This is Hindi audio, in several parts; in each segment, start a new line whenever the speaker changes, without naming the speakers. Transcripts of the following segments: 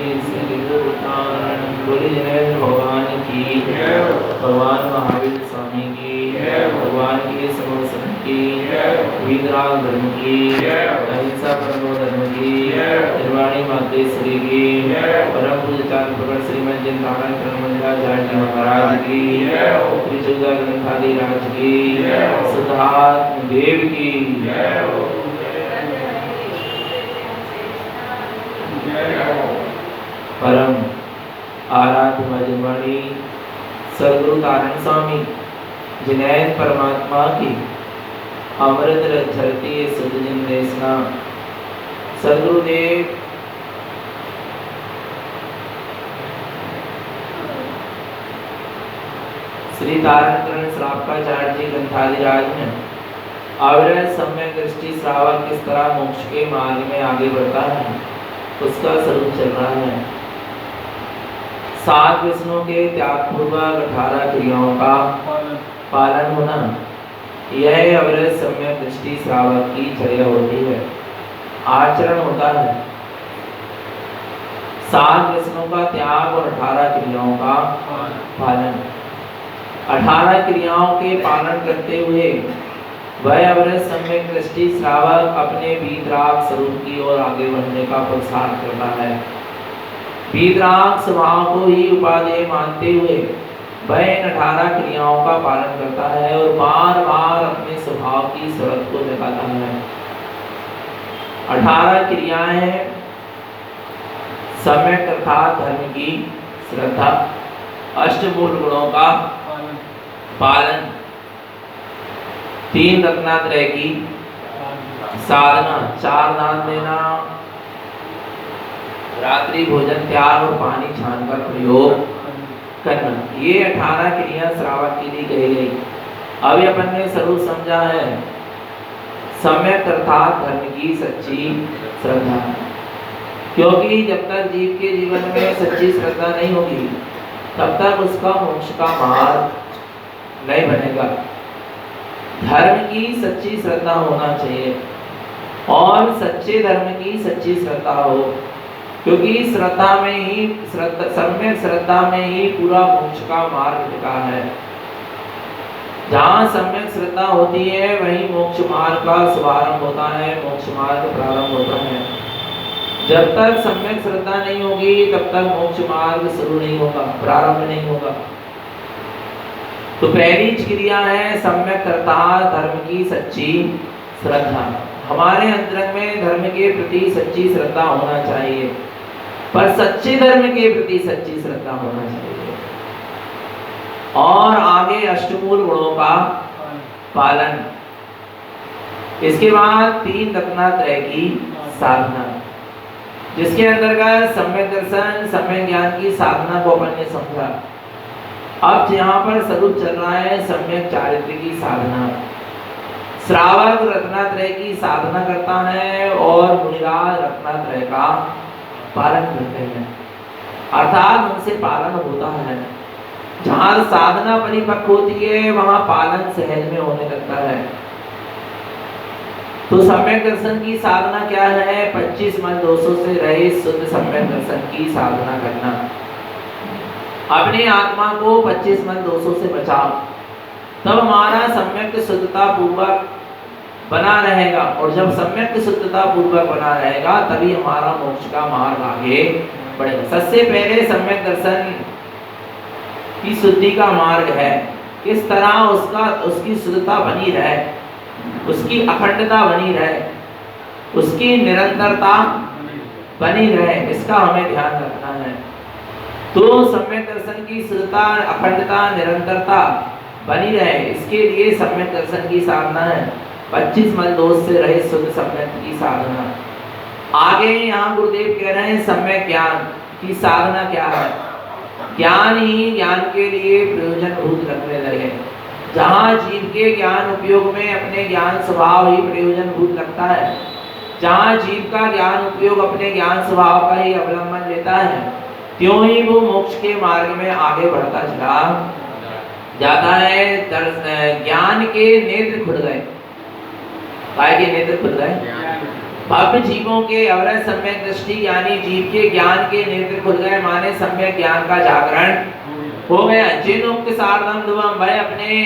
श्री गुरुनानक बोले जय भगवान की जय, भगवान महावीर स्वामी की जय, भगवान के समर्थ की जय, वीतराग धर्म की जय, अहिंसा परमो धर्म की जय, निर्वाणी मातेश्वरी की जय, परम पूज्य चांद प्रकट श्रीमद जिनतारण कर्मंडलाचार्य जी महाराज की जय, त्रिशूल ग्रंथादि राज की जय, सिद्धार्थ देव की जय। परम आराध्य भजनवाणी सदगुरु तारण स्वामी जिनैन परमात्मा की अमृत झरती सुधजिन देशना सदगुरुदेव श्री तारण श्रावकाचार्य जी ग्रंथादिराज में अविरत सम्यक दृष्टि श्रावक किस तरह मोक्ष के मार्ग में आगे बढ़ता है उसका स्वरूप चल रहा है। 7 व्यसनों के त्यागपूर्वक 18 क्रियाओं का पालन होना यह अविरत सम्यक दृष्टि श्रावक की चर्या होती है, आचरण होता है। 7 व्यसनों का त्याग और 18 क्रियाओं का पालन। 18 क्रियाओं के पालन करते हुए वह अविरत सम्यक दृष्टि श्रावक अपने वीतराग स्वरूप की ओर आगे बढ़ने का प्रसार करता है। वीतराग स्वभाव को ही उपादेय मानते हुए वह इन 18 क्रियाओं का पालन करता है और बार बार अपने स्वभाव की शरत को जगाता है। 18 क्रियाएं हैं सम्यक अर्थात धर्म की श्रद्धा, अष्टमूल गुणों का पालन, 3 रत्नात्रय की साधना, 4 दान देना, रात्रि भोजन त्याग और पानी छानकर प्रयोग करना, ये 18 क्रिया श्रावक के लिए कही गई। अभी अपन ने स्वरूप समझा है सम्यक अर्थात धर्म की सच्ची श्रद्धा, क्योंकि जब तक जीव के जीवन में सच्ची श्रद्धा नहीं होगी तब तक उसका मोक्ष का मार्ग नहीं बनेगा। धर्म की सच्ची श्रद्धा होना चाहिए और सच्चे धर्म की सच्ची श्रद्धा हो, क्योंकि श्रद्धा में ही सम्यक श्रद्धा में ही पूरा मोक्ष का मार्ग लिखा है। जहाँ सम्यक श्रद्धा होती है वहीं मोक्ष मार्ग का शुभारंभ होता है, मोक्ष मार्ग प्रारंभ होता है। जब तक सम्यक श्रद्धा नहीं होगी तब तक मोक्ष मार्ग शुरू नहीं होगा, प्रारंभ नहीं होगा। तो पहली क्रिया है सम्यक अर्थात धर्म की सच्ची श्रद्धा। हमारे अंतरंग में धर्म के प्रति सच्ची श्रद्धा होना चाहिए, पर सच्चे धर्म के प्रति सच्ची श्रद्धा होना चाहिए। और आगे अष्टमूल गुणों का पालन, इसके बाद 3 रत्नात्रय की साधना, जिसके अंतर्गत सम्यक दर्शन सम्यक ज्ञान की साधना को अपन ने समझा। अब यहाँ पर स्वरूप चल रहा है सम्यक चारित्र की साधना। श्रावक रत्नात्रय की साधना करता है और मुनिराज रत्नात्रय का पालन करते हैं, अर्थात उनसे पालन होता है। जहाँ साधना परिपक्व होती है वहाँ पालन सहज में होने लगता है। तो सम्यक दर्शन की साधना क्या है? 25 मन दोषों से रहित शुद्ध सम्यक दर्शन की साधना करना। अपने आत्मा को 25 मन दोषों से बचाओ, तब हमारा सम्यक शुद्धता पूर्वक बना रहेगा, और जब सम्यक शुद्धता पूर्वक बना रहेगा तभी हमारा मोक्ष का मार्ग आगे बढ़ेगा। सबसे पहले सम्यक दर्शन की शुद्धि का मार्ग है, किस तरह उसकी शुद्धता बनी रहे, उसकी अखंडता बनी रहे, उसकी निरंतरता बनी रहे, इसका हमें ध्यान रखना है। तो सम्यक दर्शन की शुद्धता, अखंडता, निरंतरता बनी रहे, इसके लिए सम्यक दर्शन की साधना है। 25 मन दोष से रहित शुद्ध सम्यक की साधना। आगे यहाँ गुरुदेव कह रहे हैं सम्यक ज्ञान की साधना क्या है? ज्ञान ही ज्ञान के लिए प्रयोजन भूत लगने लगे। जहाँ जीव के ज्ञान उपयोग में अपने ज्ञान स्वभाव ही प्रयोजन भूत लगता है, जहाँ जीव का ज्ञान उपयोग अपने ज्ञान स्वभाव का ही अवलंबन लेता है, त्यों ही वो मोक्ष के मार्ग में आगे बढ़ता चला जाता है। ज्ञान के नेत्र खुल गए, काय के नेत्र खुल गए, अब जीवों के अवरत सम्यक दृष्टि यानी जीव के ज्ञान के नेत्र खुल गए, माने सम्यक ज्ञान का जागरण हो गया। जिन उक्त सार्धम ध्रुवम, वह अपने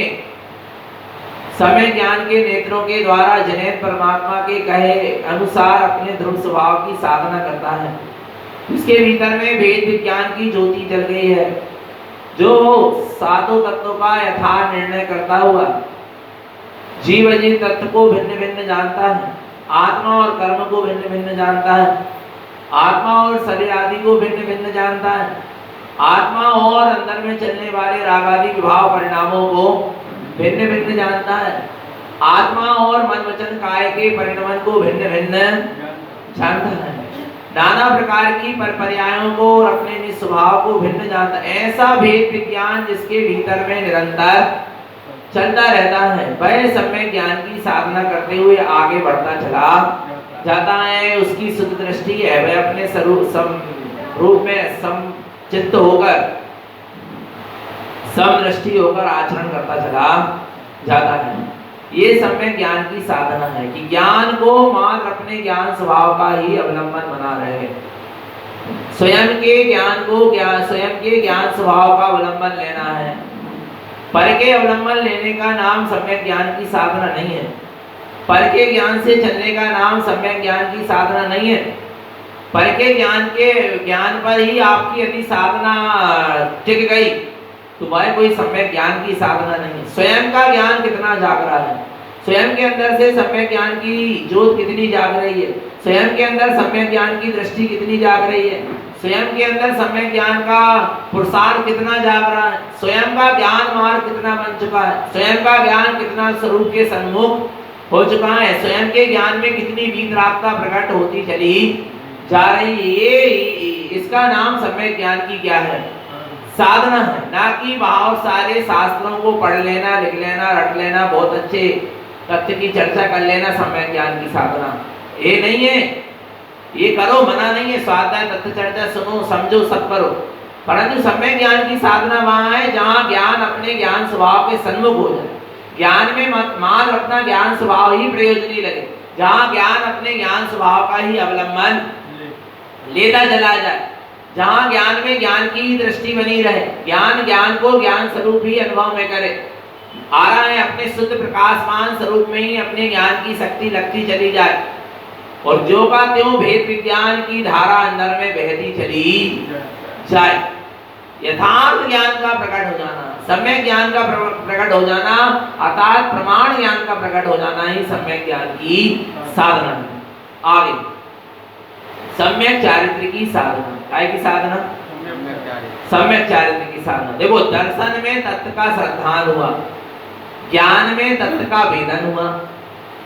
सम्यक ज्ञान के नेत्रों के द्वारा जिन्हें परमात्मा के कहे अनुसार अपने ध्रुव स्वभाव की साधना करता है, इसके भीतर में वेद विज्ञान की ज्योति जल गई है, जो सातों तत्वों का यथार्थ निर्णय करता हुआ जीव अजीव तत्व को भिन्न भिन्न जानता है, आत्मा और कर्म को भिन्न भिन्न जानता है, आत्मा और शरीर आदि को भिन्न भिन्न जानता है, आत्मा और अंदर में चलने वाले राग आदि विभाव परिणामों को भिन्न भिन्न जानता है, आत्मा और मन वचन काय के परिणमन को भिन्न भिन्न जानता है, नाना प्रकार की पर्यायों को और अपने निज स्वभाव को भिन्न जानता है। ऐसा भेद विज्ञान जिसके भीतर में निरंतर चलता रहता है, वह सम्यक ज्ञान की साधना करते हुए आगे बढ़ता चला जाता है। उसकी शुद्ध दृष्टि है, वह अपने स्वरूप रूप में समचित्त होकर समदृष्टि होकर आचरण करता चला जाता है। ये सम्यक ज्ञान की साधना है कि ज्ञान को मात्र अपने ज्ञान स्वभाव का ही अवलंबन बना रहे, स्वयं के ज्ञान को स्वयं के ज्ञान स्वभाव का अवलंबन लेना है। पर के अवलंबन लेने का नाम सम्यक ज्ञान की साधना नहीं है, पर के ज्ञान से चलने का नाम सम्यक ज्ञान की साधना नहीं है। पर के ज्ञान पर ही आपकी यदि साधना टिक गई तो वह कोई सम्यक ज्ञान की साधना नहीं है। स्वयं का ज्ञान कितना जाग रहा है, स्वयं के अंदर से सम्यक ज्ञान की ज्योत कितनी जाग रही है, स्वयं के अंदर सम्यक ज्ञान की दृष्टि कितनी जाग रही है, स्वयं के अंदर सम्यक ज्ञान का पुरुषार्थ कितना जाग रहा है, स्वयं का ज्ञान मार्ग कितना बन चुका है, स्वयं का ज्ञान कितना स्वरूप के सन्मुख हो चुका है, स्वयं के ज्ञान में कितनी वीतरागता प्रकट होती चली जा रही है। ये इसका नाम सम्यक ज्ञान की क्या है, साधना है, ना कि भाव सारे शास्त्रों को पढ़ लेना, लिख लेना, रट लेना, बहुत अच्छे तथ्य की चर्चा कर लेना सम्यक ज्ञान की साधना ये नहीं है। ये करो, मना नहीं है, स्वाध्याय तथ्य चर्चा सुनो, समझो, सब करो, परंतु सम्यक ज्ञान की साधना वहां है जहां ज्ञान अपने ज्ञान स्वभाव के सन्मुख हो जाए, ज्ञान में मात्र अपना ज्ञान स्वभाव ही प्रयोजनी लगे, जहां ज्ञान अपने ज्ञान स्वभाव का ही अवलंबन लेता चला जाए, जहां ज्ञान में ज्ञान की दृष्टि बनी रहे, ज्ञान को ज्ञान स्वरूप ही अनुभव में करे, आ रहा है अपने शुद्ध प्रकाशमान स्वरूप में ही अपने ज्ञान की शक्ति लगती चली जाए, और जो का त्यों भेद विज्ञान की धारा अंदर में बहती चली जाए। यथार्थ ज्ञान का प्रकट हो जाना, सम्यक ज्ञान का प्रकट हो जाना, अर्थात प्रमाण ज्ञान का प्रकट हो जाना ही सम्यक ज्ञान की साधना है। आगे सम्यक चारित्र की साधना, काय की साधना, सम्यक चारित्र की साधना। देखो, दर्शन में तत्व का श्रद्धान हुआ, ज्ञान में तत्व का भेदन हुआ,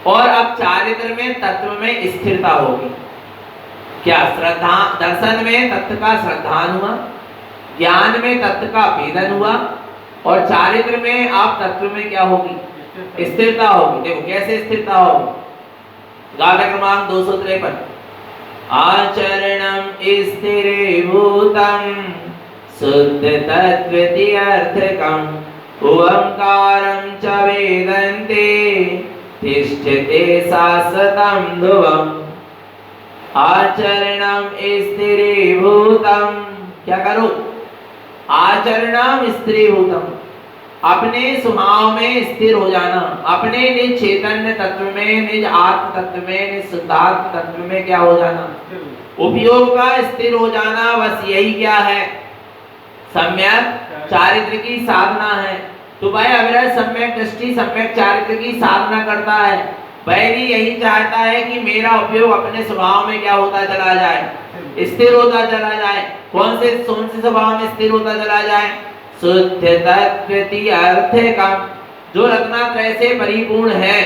और अब चारित्र में तत्व में स्थिरता होगी। क्या श्रद्धा, दर्शन में तत्व का श्रद्धान हुआ, ज्ञान में तत्व का भेदन हुआ, और चारित्र में आप तत्व में क्या होगी, स्थिरता होगी। देखो कैसे स्थिरता होगी, गाथा क्रमांक 253, आचरणम स्थिरीभूतम शुद्ध तत्वति अर्थकम ओंकारं च वेदन्ते तिष्ठते शाश्वतं ध्रुवम्। आचरणम स्थिरीभूतम, क्या करो, आचरणम स्थिरीभूतम, अपने स्वभाव में स्थिर हो जाना, अपने निज चैतन्य तत्व में, निज आत्म तत्व में, निज शुद्धात्म तत्व में क्या हो जाना, उपयोग का स्थिर हो जाना। बस यही क्या है, सम्यक चारित्र की साधना है। तो भाई अगर सम्यक दृष्टि सम्यक चारित्र की साधना करता है, वह भी यही चाहता है कि मेरा उपयोग अपने स्वभाव में क्या होता चला जाए, स्थिर होता चला जाए। कौन से स्वभाव में स्थिर होता चला जाए, शुद्ध तत्वति अर्थकम, जो रत्नात्रय से परिपूर्ण है,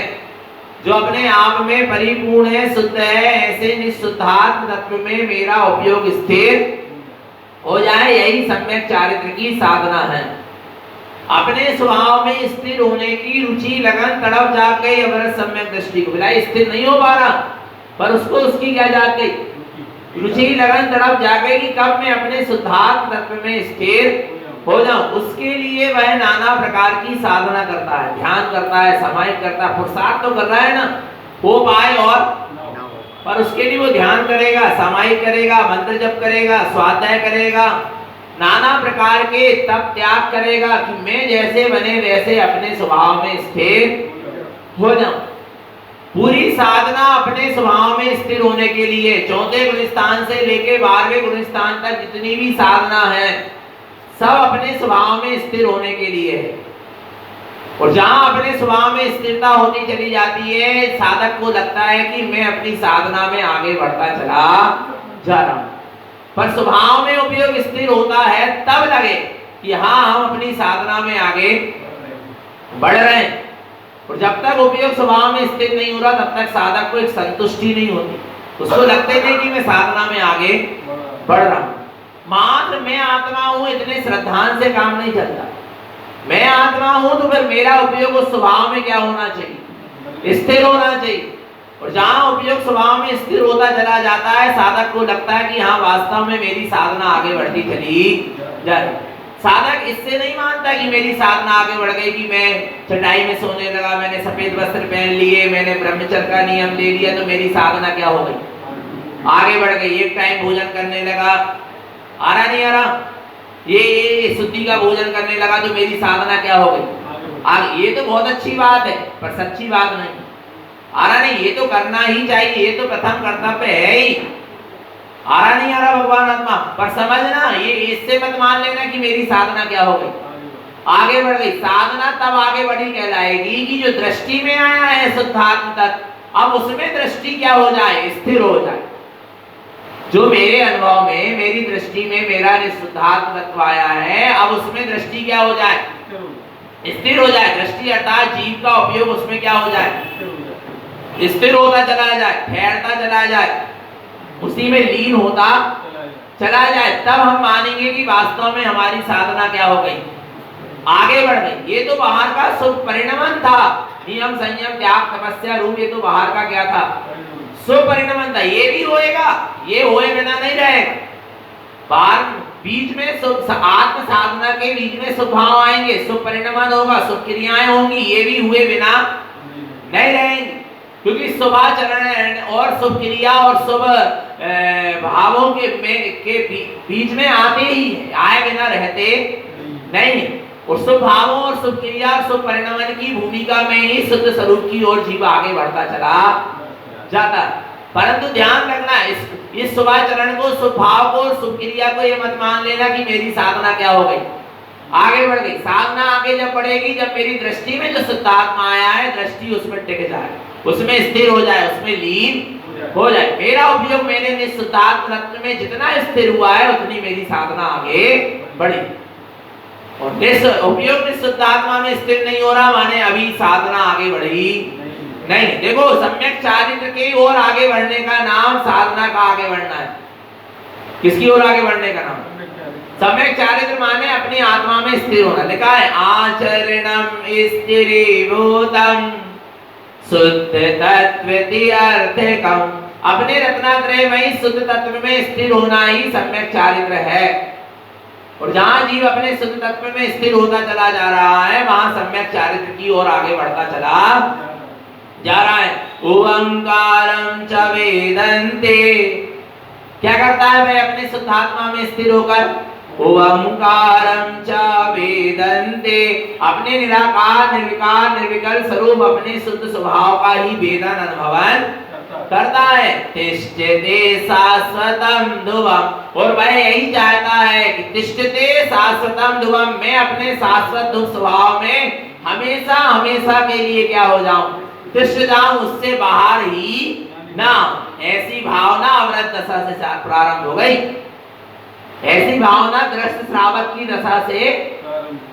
जो अपने आप में परिपूर्ण है, शुद्ध है, ऐसे निशुद्धात्म तत्व में मेरा उपयोग स्थिर हो जाए, यही सम्यक चारित्र की साधना है। अपने स्वभाव में स्थिर होने की रुचि लगन तड़प जाग गई, अगर सम्यक दृष्टि को मिला, स्थिर नहीं हो पा रहा, पर उसको उसकी क्या जाग गई, रुचि लगन तड़प जाग गई कि कब मैं अपने शुद्धात्म तत्व में स्थिर हो जाऊं। उसके लिए वह नाना प्रकार की साधना करता है, ध्यान करता है, समाहित करता है, पुरुषार्थ तो कर रहा है ना, हो पाए और पर उसके लिए वो ध्यान करेगा, सामायिक करेगा, मंत्र जप करेगा, स्वाध्याय करेगा, नाना प्रकार के तप त्याग करेगा कि मैं जैसे बने वैसे अपने स्वभाव में स्थिर हो जाऊं। पूरी साधना अपने स्वभाव में स्थिर होने के लिए 4थे गुणस्थान से लेके 12वें गुणस्थान तक जितनी भी साधना है सब अपने स्वभाव में स्थिर होने के लिए है। और जहां अपने स्वभाव में स्थिरता होती चली जाती है, साधक को लगता है कि मैं अपनी साधना में आगे बढ़ता चला जा रहा हूं। पर स्वभाव में उपयोग स्थिर होता है तब लगे कि हाँ हम अपनी साधना में आगे बढ़ रहे हैं। और जब तक उपयोग स्वभाव में स्थिर नहीं हो रहा तब तक साधक को एक संतुष्टि नहीं होती, उसको लगते नहीं कि मैं साधना में आगे बढ़ रहा हूं। मात्र मैं आत्मा हूं इतने श्रद्धान से काम नहीं चलता। मैं आत्मा हूं तो फिर मेरा उपयोग उस स्वभाव में क्या होना चाहिए, स्थिर होना चाहिए। और जहां उपयोग स्वभाव में स्थिर होता चला जाता है, साधक को लगता है कि हाँ वास्तव में मेरी साधना आगे बढ़ती चली जा रही। साधक इससे नहीं मानता कि मेरी साधना आगे बढ़ गई कि मैं चटाई में सोने लगा, मैंने सफेद वस्त्र पहन लिए, मैंने ब्रह्मचर्य का नियम ले लिया तो मेरी साधना क्या हो गई, आगे बढ़ गई। एक टाइम भोजन करने लगा, आ रहा नहीं आ रहा, ये शुद्धि का भोजन करने लगा तो मेरी साधना क्या हो गई। ये तो बहुत अच्छी बात है पर सच्ची बात नहीं। आ रहा नहीं, ये तो करना ही चाहिए, ये तो प्रथम कर्तव्य है ही। आ रहा नहीं आ रहा भगवान आत्मा, पर समझना ये इससे मत मान लेना कि मेरी साधना क्या हो गई, आगे बढ़ गई। साधना तब आगे बढ़ी कहलाएगी कि जो दृष्टि में आया है शुद्धात्म तत्व, अब उसमें दृष्टि क्या हो जाए, स्थिर हो जाए। जो मेरे अनुभव में मेरी दृष्टि में मेरा शुद्धात्म तत्व आया है, अब उसमें दृष्टि क्या हो जाए, स्थिर हो जाए। दृष्टि अर्थात जीव का उपयोग उसमें क्या हो जाए, स्थिर होता चला जाए, ठहरता चला जाए, उसी में लीन होता चला जाए। तब हम मानेंगे कि वास्तव में हमारी साधना क्या हो गई, आगे बढ़ गई। ये तो बाहर का शुभ परिणमन था, नियम संयम त्याग तपस्या रूप, ये तो बाहर का क्या था, शुभ परिणमन था। ये भी होएगा, ये होए बिना नहीं रहेगा। बाहर बीच में आत्म साधना के बीच में शुभ भाव आएंगे, शुभ परिणमन होगा, शुभ क्रियाएं होंगी, ये भी हुए बिना नहीं रहेंगे। क्योंकि शुभाचरण और शुभ क्रिया और शुभ भावों के बीच में आते ही है, आए बिना रहते नहीं। और शुभ भावों और शुभ क्रिया और शुभ परिणमन की भूमिका में ही शुद्ध स्वरूप की ओर जीव आगे बढ़ता चला जाता। परंतु ध्यान रखना, इस शुभाचरण को, शुभ भाव को, शुभ क्रिया को ये मत मान लेना कि मेरी साधना क्या हो गई, आगे बढ़ गई। साधना आगे जब बढ़ेगी जब मेरी दृष्टि में जो शुद्धात्मा आया है, दृष्टि उसमें टिक जाए, उसमें स्थिर हो जाए, उसमें लीन हो जाए। मेरा उपयोग मैंने शुद्धात्म तत्व में जितना स्थिर हुआ है उतनी मेरी साधना आगे बढ़ी। और उपयोग शुद्धात्मा में स्थिर नहीं हो रहा माने अभी साधना आगे बढ़ी नहीं। देखो सम्यक चारित्र की ओर आगे बढ़ने का नाम साधना का आगे बढ़ना है। किसकी ओर आगे बढ़ने का नाम, सम्यक चारित्र माने अपनी आत्मा में स्थिर होना। लिखा है आचरणम स्थिरीभूतम शुद्ध तत्वति अर्थकम। अपने रत्नात्रय में शुद्ध तत्व में स्थिर होना ही सम्यक चारित्र है। और जहां जीव अपने शुद्ध तत्व में स्थिर होता चला जा रहा है वहां सम्यक चारित्र की ओर आगे बढ़ता चला जा रहा है। ओंकारं च वेदन्ते, क्या करता है भाई अपने शुद्धात्मा में स्थिर होकर, ओंकारं च वेदन्ते, अपने निराकार निर्विकार निर्विकल्प स्वरूप अपने शुद्ध स्वभाव का ही वेदन अनुभवन करता है। तिष्ठते शाश्वतम ध्रुवम, और वह यही चाहता है कि तिष्ठते शाश्वतम ध्रुवम, मैं अपने शाश्वत ध्रुव स्वभाव में हमेशा हमेशा के लिए क्या हो जाऊं, तिष्ठ जाऊं, उससे बाहर ही ना। ऐसी भावना अवरत दशा से प्रारंभ हो गई। ऐसी भावना ग्रस्त श्रावक की दशा से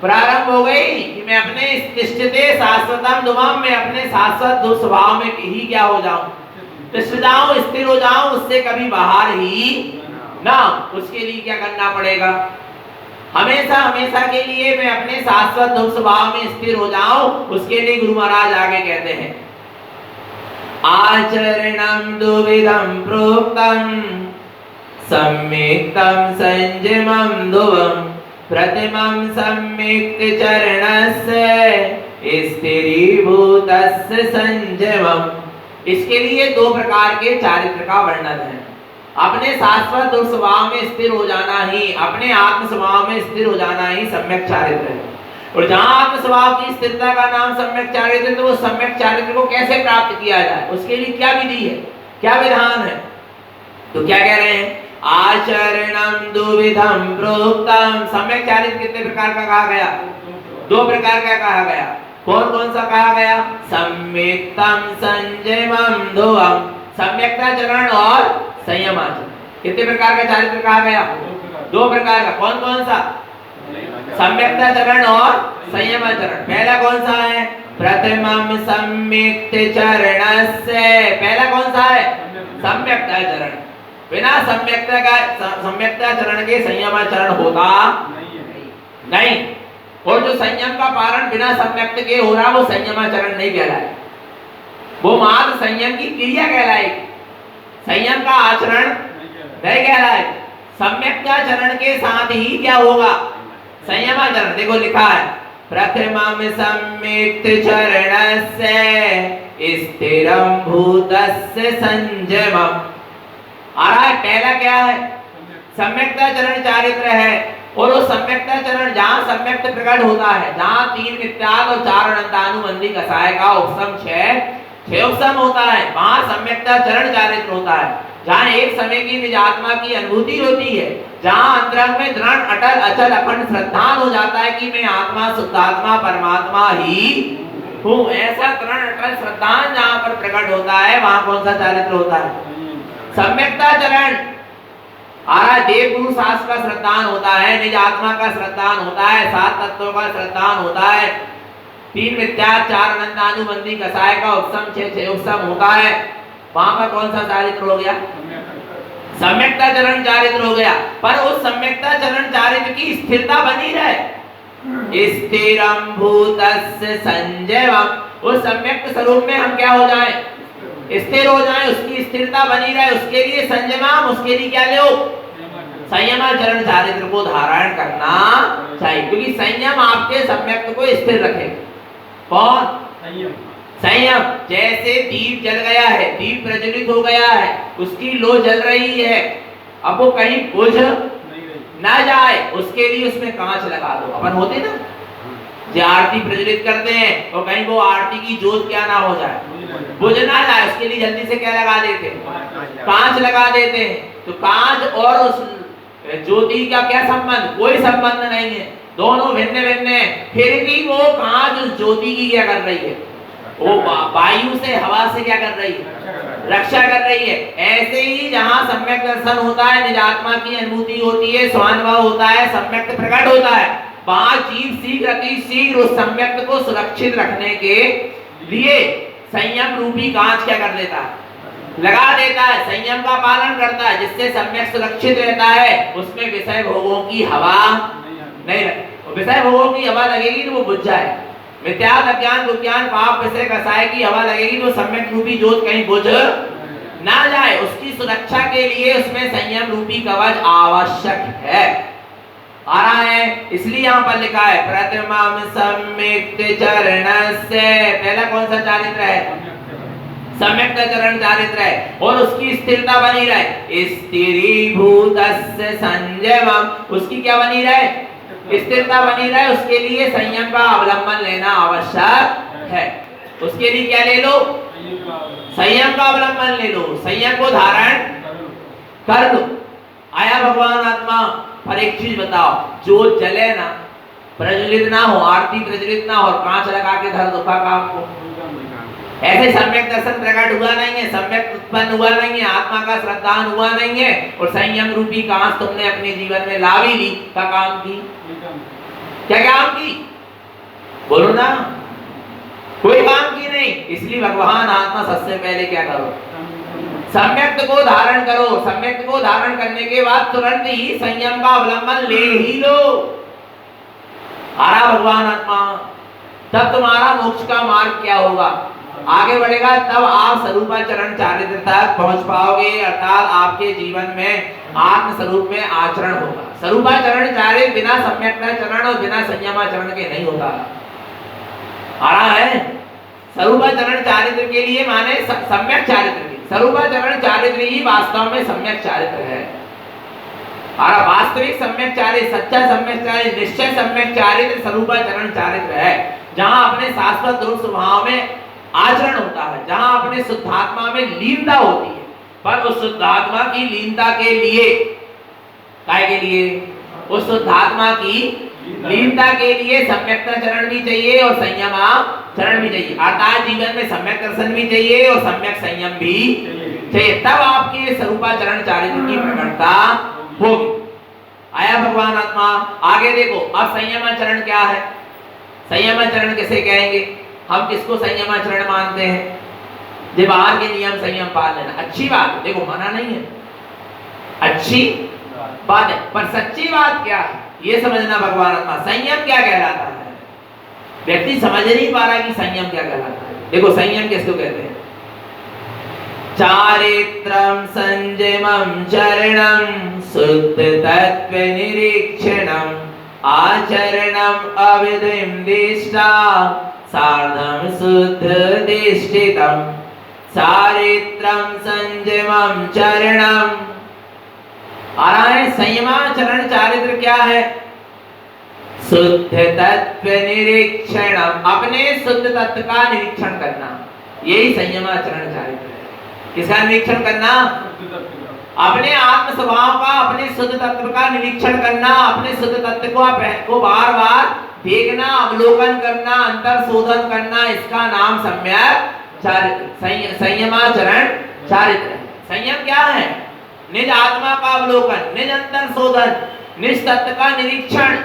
प्रारंभ हो गई कि मैं अपने तिष्ठते शाश्वतम ध्रुवम, मैं अपने शाश्वत ध्रुव स्वभाव में ही क्या हो जाऊं, तिष्ठ जाऊं, स्थिर हो जाऊं, उससे कभी बाहर ही ना। उसके लिए क्या करना पड़ेगा, हमेशा हमेशा के लिए मैं अपने शाश्वत ध्रुव स्वभाव में स्थिर हो जाऊं। उसके लिए गुरु महाराज आगे कहते हैं आचरणं द्विविधं प्रोक्तं सम्यक्तं संयमं ध्रुवं प्रतिमं सम्यक् चरणस्य स्थिरीभूतस्य संयमम्। इसके लिए दो प्रकार के चारित्र का वर्णन है। अपने शाश्वत स्वभाव में स्थिर हो जाना ही, अपने आत्म स्वभाव में स्थिर हो जाना ही सम्यक चारित्र है। और जहां आत्म स्वभाव की स्थिरता का नाम सम्यक चारित्र, तो वो सम्यक चारित्र को कैसे प्राप्त किया जाए, उसके लिए क्या विधि है, क्या विधान है? तो क्या कह रहे हैं? आचरणम दुविधम प्रोक्तम। सम्यक चारित्र कितने प्रकार का कहा गया? दो प्रकार का कहा गया। कौन कौन सा कहा गया? सम्यक्तम संयमम ध्रुवम। सम्यकता चरण और संयमाचरण। कितने प्रकार का चारित्र कहा गया? दो प्रकार का। कौन कौन सा? सम्यकता चरण और संयमाचरण। पहला कौन सा है? प्रथमम सम्यक्त चरणस्य। पहला कौन सा है? सम्यकता चरण। बिना सम्यकता चरण के संयमाचरण होता नहीं। और जो संयम का पालन बिना सम्यक्त के हो रहा, वो संयमाचरण नहीं कहलाए, वो मात्र संयम की क्रिया कहलाएगी, संयम का आचरण नहीं कहलाए। सम्यकता चरण के साथ ही क्या होगा? संयमाचरण। देखो लिखा है, प्रथमम सम्यक्त चरणस्य स्थिरम भूतस्य संयमम। आ रहा है, पहला क्या है? सम्यकता चरण चारित्र है। और वो सम्यकता चरण जहां सम्यक्त प्रकट होता है, जहां तीन नित्याग और चार अनंतानुबंधी कसाय का उपसम छह उपसम होता है, वहां सम्यकता चरण चारित्र होता है। जहां एक समय की निज आत्मा की अनुभूति होती है, जहां अंतरंग में दृढ़ अटल अचल अखंड श्रद्धान हो जाता है कि मैं आत्मा शुद्धात्मा परमात्मा ही हूँ, ऐसा दृढ़ अटल श्रद्धान जहां पर प्रकट होता है, वहां कौन सा चारित्र होता है? सम्यकता चरण। देव गुरु शास्त्र का श्रद्धान होता है, निज आत्मा का श्रद्धान होता है, सात तत्वों का श्रद्धान होता है, तीन मिथ्यात्व चार अनंतानुबंधी कसाय का उपसम छह उपसम होता है। वहां पर कौन सा चारित्र हो गया? सम्यकता चरण चारित्र हो गया। पर उस सम्यकता चरण चारित्र की स्थिरता बनी रहे। स्थिरम भूतस्य संयमम। उस सम्यक्त स्वरूप में हम क्या हो जाए? स्थिर हो जाए, उसकी स्थिरता बनी रहे, उसके लिए संयमम, उसके लिए क्या लो? संयमाचरण चारित्र को धारण करना चाहिए, क्योंकि संयम आपके सम्यक्त को स्थिर रखेगा। कौन? संयम। जैसे दीप जल गया है, दीप प्रज्वलित हो गया है, उसकी लो जल रही है, अब वो कहीं बुझ ना जाए, उसके लिए उसमें कांच लगा दो। अपन होते ना, जो आरती प्रज्वलित करते हैं, और कहीं वो आरती की जोत क्या ना हो जाए, बुझ ना जाए, उसके लिए जल्दी से क्या लगा देते हैं? कांच लगा देते हैं। तो कांच और उस ज्योति का क्या संबंध? कोई संबंध नहीं है, दोनों भिन्न भिन्न है। फिर भी वो कांच उस ज्योति की क्या कर रही है? वो वायु से, हवा से क्या कर रही है? रक्षा कर रही है। ऐसे ही जहां सम्यक दर्शन होता है, निज आत्मा की अनुभूति होती है, स्वानुभव होता है, सम्यक प्रकट होता है, वहां जीव शीघ्र अति शीघ्र उस सम्यक को सुरक्षित रखने के लिए संयम रूपी कांच क्या कर देता है? लगा देता है, संयम का पालन करता है, जिससे सम्यक सुरक्षित रहता है। उसमें विषय भोगों की हवा नहीं लगे। विषय भोगों की हवा लगेगी तो वो बुझ जाए। मिथ्यात्व अज्ञान विज्ञान पाप विषय कसाय की हवा लगेगी तो सम्यक रूपी ज्योत कहीं बुझ ना जाए। उसकी सुरक्षा के लिए उसमें संयम रूपी कवच आवश्यक है। आ रहा है, इसलिए यहाँ पर लिखा है प्रथमम सम्यक्त चरणस्य। पहला कौन सा चारित्र है? सम्यक्त चरण चारित्र है। और उसकी स्थिरता बनी रहे, स्थिरीभूतस्य संयमम। उसकी क्या बनी रहे? स्थिरता बनी रहे। उसके लिए संयम का अवलंबन लेना आवश्यक है। उसके लिए क्या ले लो? संयम का अवलंबन ले लो, संयम को धारण कर लो। आया भगवान आत्मा। पर एक चीज बताओ, जो जले ना, प्रज्वलित ना हो, आरती प्रज्वलित ना हो, कांच लगा के धर दो, काम को ऐसे सम्यक दर्शन प्रकट हुआ नहीं है, सम्यक उत्पन्न हुआ नहीं है, आत्मा का श्रद्धान हुआ नहीं है, और संयम रूपी कांच तुमने अपने जीवन में ला भी ली, का काम की? क्या काम की? बोलो ना, कोई काम की नहीं। इसलिए भगवान आत्मा सबसे पहले क्या करो? सम्यक्त को धारण करो। सम्यक्त को धारण करने के बाद तुरंत ही संयम का अवलंबन ले ही लो। आरा भगवान आत्मा, तब तुम्हारा मोक्ष का मार्ग क्या होगा? आगे बढ़ेगा, तब आप स्वरूपाचरण चारित्र तक पहुंच पाओगे, अर्थात आपके जीवन में आत्म स्वरूप में आचरण होगा। स्वरूपाचरण चारित्र बिना सम्यकता चरण और बिना संयमाचरण के नहीं होता। आ रहा है, स्वरूपाचरण चारित्र के लिए माने सम्यक चारित्र की। स्वरूपाचरण चारित्र ही वास्तव में सम्यक चारित्र है। और वास्तविक सम्यक चारित्र, सच्चा सम्यक चारित्र, निश्चय सम्यक चारित्र स्वरूपाचरण चारित्र है, जहां अपने शाश्वत रूप स्वभाव में आचरण होता है, जहां अपने शुद्धात्मा में लीनता होती है। पर उस शुद्धात्मा की लीनता के लिए, काय के लिए, उस शुद्धात्मा की लीनता के लिए सम्यकता चरण भी चाहिए और संयमाचरण भी चाहिए। अर्थात जीवन में सम्यक दर्शन भी चाहिए और सम्यक संयम भी चाहिए, तब आपके स्वरूपाचरण चारित्र की प्रकटता होगी। आया भगवान आत्मा। आगे देखो, अब संयमाचरण क्या है? संयमाचरण किसे कहेंगे? हम किसको संयमाचरण मानते हैं? जो बाहर के नियम संयम पाल लेना, अच्छी बात है, देखो मना नहीं है, अच्छी बात है, पर सच्ची बात क्या है ये समझना भगवान आत्मा। संयम क्या कहलाता है? व्यक्ति समझ नहीं पा रहा कि संयम क्या कहलाता है। देखो संयम किसको कहते हैं? चारित्रं संयमं चरणं शुद्ध तत्व निरीक्षणं आचरणं अविधिं दिष्टा सार्धं शुद्ध दिष्टितम्। चारित्रं संयमं चरणं, आ रहा है संयमाचरण चारित्र क्या है? शुद्ध तत्व निरीक्षणम, अपने शुद्ध तत्व का निरीक्षण करना, यही संयमाचरण चारित्र है। किसका निरीक्षण करना? अपने आत्म स्वभाव का, अपने शुद्ध तत्व का निरीक्षण करना, अपने शुद्ध तत्व को बार बार देखना, अवलोकन करना, अंतर शोधन करना, इसका नाम सम्यक चारित्र, संयमाचरण चारित्र है। संयम क्या है? निज आत्मा का अवलोकन, निज अंतर शोधन, निज तत्व का निरीक्षण,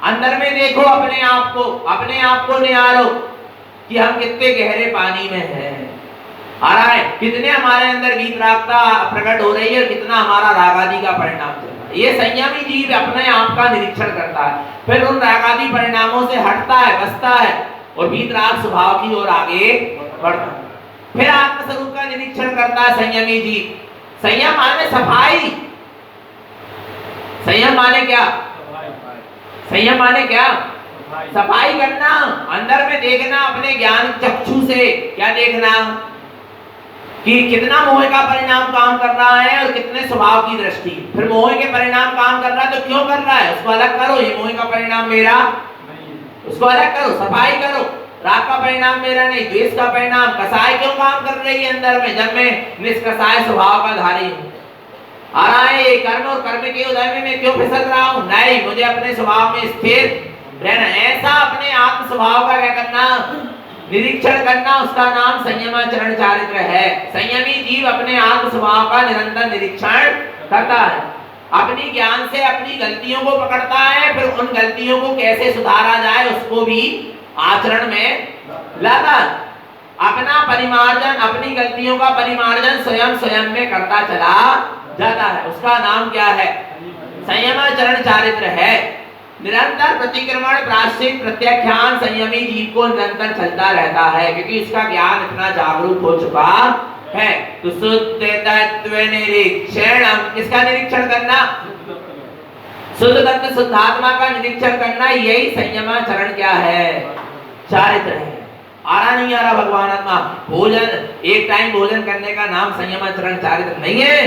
अंदर में देखो अपने आप को निहारो कि हम कितने गहरे पानी में हैं। आ रहा है कितने हमारे अंदर वीतरागता प्रकट हो रही है और कितना हमारा राग आदि का परिणाम चल रहा है। ये संयमी जीव अपने आप का निरीक्षण करता है, फिर उन राग आदि परिणामों से हटता है, बचता है और वीतराग स्वभाव की ओर आगे बढ़ता है। फिर आत्म स्वरूप का निरीक्षण करता है संयमी जीव। संयम माने सफाई। संयम माने क्या? संयम माने क्या? सफाई करना, अंदर में देखना, अपने ज्ञान चक्षु से क्या देखना कि कितना मोह का परिणाम काम कर रहा है और कितने स्वभाव की दृष्टि। फिर मोह के परिणाम काम कर रहा है तो क्यों कर रहा है, उसको अलग करो। ये मोह का परिणाम मेरा, उसको अलग करो, सफाई करो। राग का परिणाम मेरा नहीं, द्वेष का परिणाम। कसाय क्यों काम कर रही है अंदर में, जब मैं निष्कसाय स्वभाव का धारी हूँ। आ रहा है ये कर्म और कर्म के उदय में मैं क्यों फिसल रहा हूँ? नहीं, मुझे अपने स्वभाव में स्थिर रहना। ऐसा अपने आत्म स्वभाव का क्या करना, निरीक्षण करना, उसका नाम संयमाचरण चारित्र है। संयमी जीव अपने आत्म स्वभाव का निरंतर निरीक्षण करता है, अपनी ज्ञान से अपनी गलतियों को पकड़ता है, फिर उन गलतियों को कैसे सुधारा जाए उसको भी आचरण में लाता है। अपना परिमार्जन, अपनी गलतियों का परिमार्जन स्वयं में करता चला जाता है। उसका नाम क्या है? संयमाचरण चारित्र है। निरंतर प्रतिक्रमण, प्रायश्चित, प्रत्याख्यान संयमी जीव को निरंतर चलता रहता है, क्योंकि इसका ज्ञान इतना जागरूक हो चुका है। तो शुद्ध तत्व निरीक्षण, किसका निरीक्षण करना? शुद्ध तत्व शुद्धात्मा का निरीक्षण करना, यही संयमाचरण क्या है? चारित्र है। आ रहा नहीं आ रहा भगवान आत्मा? भोजन, एक टाइम भोजन करने का नाम संयमाचरण चारित्र नहीं है।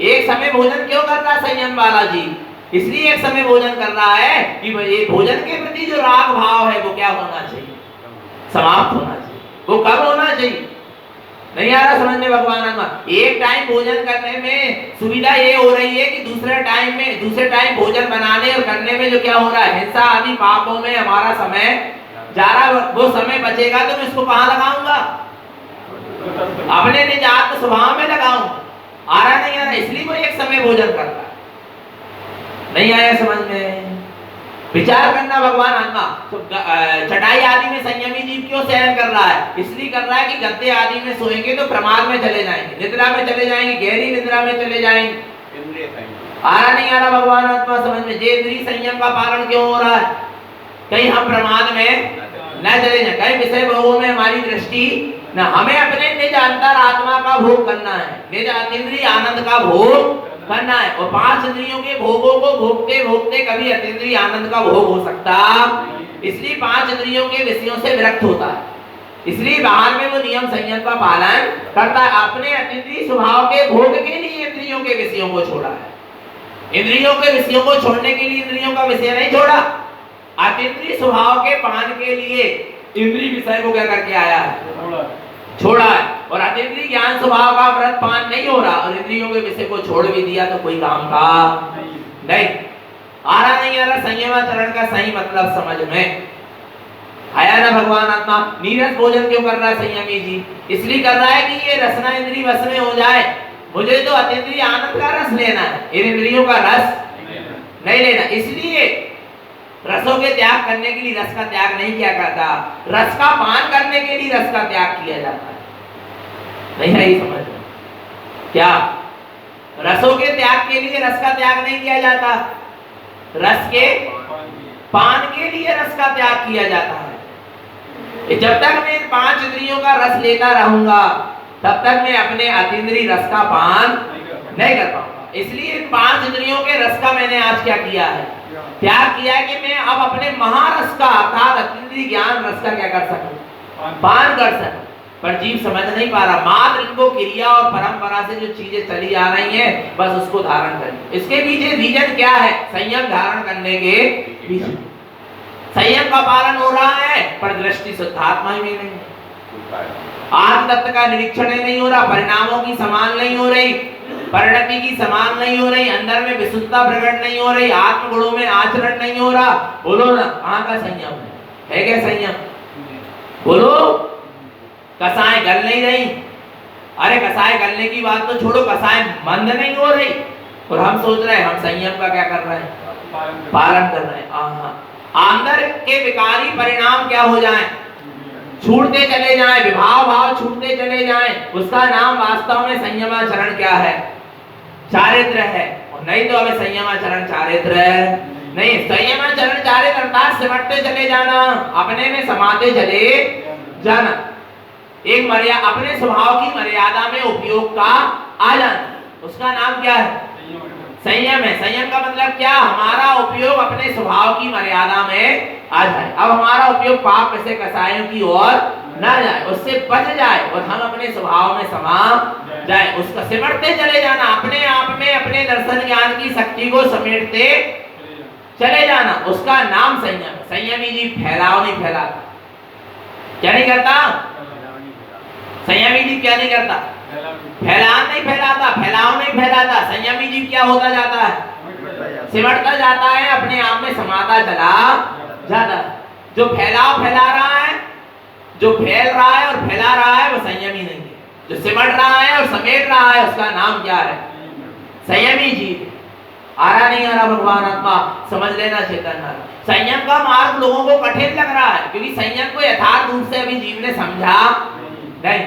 एक समय भोजन क्यों कर रहा संयम वाला जी? इसलिए एक समय भोजन कर रहा है कि ये भोजन के प्रति जो राग भाव है वो क्या होना चाहिए? समाप्त होना चाहिए। वो कब होना चाहिए? नहीं आ रहा समझ में भगवान आत्मा? एक टाइम भोजन करने में सुविधा ये हो रही है कि दूसरे टाइम भोजन बनाने और करने में जो क्या हो रहा है, हिंसा आदि पापों में हमारा समय जा रहा। वो समय बचेगा तो मैं इसको कहाँ लगाऊंगा? अपने निज आत्म स्वभाव में लगाऊं। आ रहा नहीं आ रहा? इसलिए वो एक समय भोजन करता है। नहीं आया समझ में? विचार करना भगवान आत्मा। तो चटाई आदि में संयमी जीव क्यों शयन कर रहा है? इसलिए कर रहा है कि गद्दे आदि में सोएंगे तो प्रमाद में चले जाएंगे, निद्रा में चले जाएंगे, गहरी निद्रा में चले जाएंगे। आ रहा नहीं आ रहा भगवान आत्मा समझ में? जे इंद्रिय संयम का पालन क्यों हो रहा है? कहीं हम प्रमाद में न चले जाए, कहीं विषय भोगों में हमारी दृष्टि न। हमें अपने निज अंतर आत्मा का भोग करना है, निज अतीन्द्रिय आनंद का भोग करना है। और 5 इंद्रियों के भोगों को भोगते भोगते कभी अतीन्द्रिय आनंद का भोग हो सकता, इसलिए 5 इंद्रियों के विषयों से विरक्त होता है। इसलिए बाहर में वो नियम संयम का पालन करता है। अपने अतीन्द्रिय स्वभाव के भोग के लिए इंद्रियों के विषयों को छोड़ा है। इंद्रियों के विषयों को छोड़ने के लिए इंद्रियों का विषय नहीं छोड़ा, अतीन्द्रिय स्वभाव के पान के लिए इंद्रिय विषय को क्या करके आया है, छोड़ा है। और अतीन्द्रिय ज्ञान स्वभाव का व्रत पान नहीं हो रहा और इंद्रियों के विषय को छोड़ भी दिया तो कोई काम का नहीं। आ रहा नहीं आ रहा संयमाचरण का सही मतलब समझ में आया ना। भगवान आत्मा नीरस भोजन क्यों कर रहा है संयमी जी? इसलिए कर रहा है कि ये रसना इंद्रिय वश में हो जाए। मुझे तो अतीन्द्रिय आनंद का रस लेना है, इन इंद्रियों का रस नहीं लेना। इसलिए रसों के त्याग करने के लिए रस का त्याग नहीं किया करता, रस का पान करने के लिए रस का त्याग किया जाता है। नहीं है ये समझ में? क्या रसों के त्याग के लिए रस का त्याग नहीं किया जाता, रस के पान के लिए रस का त्याग किया जाता है। जब तक मैं इन 5 इंद्रियों का रस लेता रहूंगा तब तक मैं अपने अतीन्द्रिय रस का पान नहीं कर पाऊंगा। इसलिए इन 5 इंद्रियों के रस का मैंने आज क्या किया है, त्याग किया है कि मैं अब अपने महारस का अर्थात अतीन्द्रिय ज्ञान रस का क्या कर सकूं, पान कर सकूं। पर जीव समझ नहीं पा रहा, मात्र इनको क्रिया और परंपरा से जो चीजें चली आ रही हैं बस उसको धारण करिए। इसके पीछे रीजन क्या है? संयम धारण करने के पीछे संयम का पालन हो रहा है पर दृष्टि शुद्धात्मा ही नहीं है। आत्म तत्व का निरीक्षण नहीं हो रहा, परिणामों की समान नहीं हो रही, परिणति की समान नहीं हो रही, अंदर में विशुद्धता प्रकट नहीं हो रही, आत्म गुणों में आचरण नहीं हो रहा। बोलो ना कहां का संयम है क्या संयम? बोलो। कसाएं गल नहीं रही। अरे कसाएं गलने की बात तो छोड़ो, कसाएं मंद नहीं हो रही और हम सोच रहे हैं हम संयम का क्या कर रहे हैं, पालन कर रहे हैं। अंदर के विकारी परिणाम क्या हो जाएं, छूटते चले जाएं, विभाव भाव छूटते चले जाएं, उसका नाम वास्तव में संयमाचरण क्या है, चारित्र है। और नहीं तो हमें संयमाचरण चारित्र नहीं, संयमाचरण चारित्र अर्थात सिमटते चले जाना, अपने में समाते चले जाना, एक मर्यादा अपने स्वभाव की मर्यादा में उपयोग का आ जाना, उसका नाम क्या है, संयम है। संयम का मतलब क्या? हमारा उपयोग अपने स्वभाव की मर्यादा में आ जाए। अब हमारा उपयोग पाप से कसायों की ओर ना जाए, उससे बच जाए और हम अपने स्वभाव में समा जाए। उसका सिमटते चले जाना, अपने आप में अपने दर्शन ज्ञान की शक्ति को समेटते चले जाना, उसका नाम संयम। संयमी जी फैलाव नहीं फैलाता। क्या नहीं करता? संयमी जी क्या नहीं करता? फैलान नहीं फैलाता, फैलाव नहीं फैलाता। संयमी जीव क्या होता जाता है? सिमटता जाता है, अपने आप में समाता चला जाता है। जो फैलाव फैला रहा है, जो फैल रहा है और फैला रहा है वो संयमी नहीं है। जो सिमट रहा है और समेट रहा है उसका नाम क्या है? संयमी जीव। आ रहा नहीं आ रहा भगवान आत्मा? समझ लेना चेतन। संयम का मार्ग लोगों को कठिन लग रहा है क्योंकि संयम को यथार्थ रूप से अभी जीव ने समझा नहीं।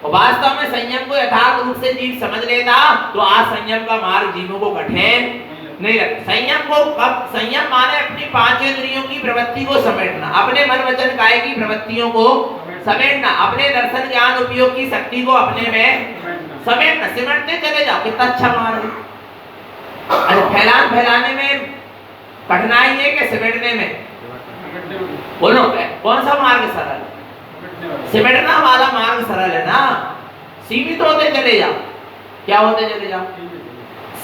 और वास्तव में संयम को यथार्थ रूप से जीव समझ लेता तो आज संयम का मार्ग जीवों को कठिन नहीं लगता। संयम को कब? संयम माने अपनी 5 इंद्रियों की प्रवृत्ति को समेटना, अपने मन वचन काया की प्रवृत्तियों को समेटना, अपने दर्शन ज्ञान उपयोग की शक्ति को अपने में समेटना। सिमटते चले जाओ, कितना अच्छा मार्ग है। अच्छा फैलाने में कठिनाई है कि सिमटने में? बोलो कौन सा मार्ग सरल है? सिमटना वाला मार्ग सरल है ना। सीमित होते चले जाओ। क्या होते चले जाओ?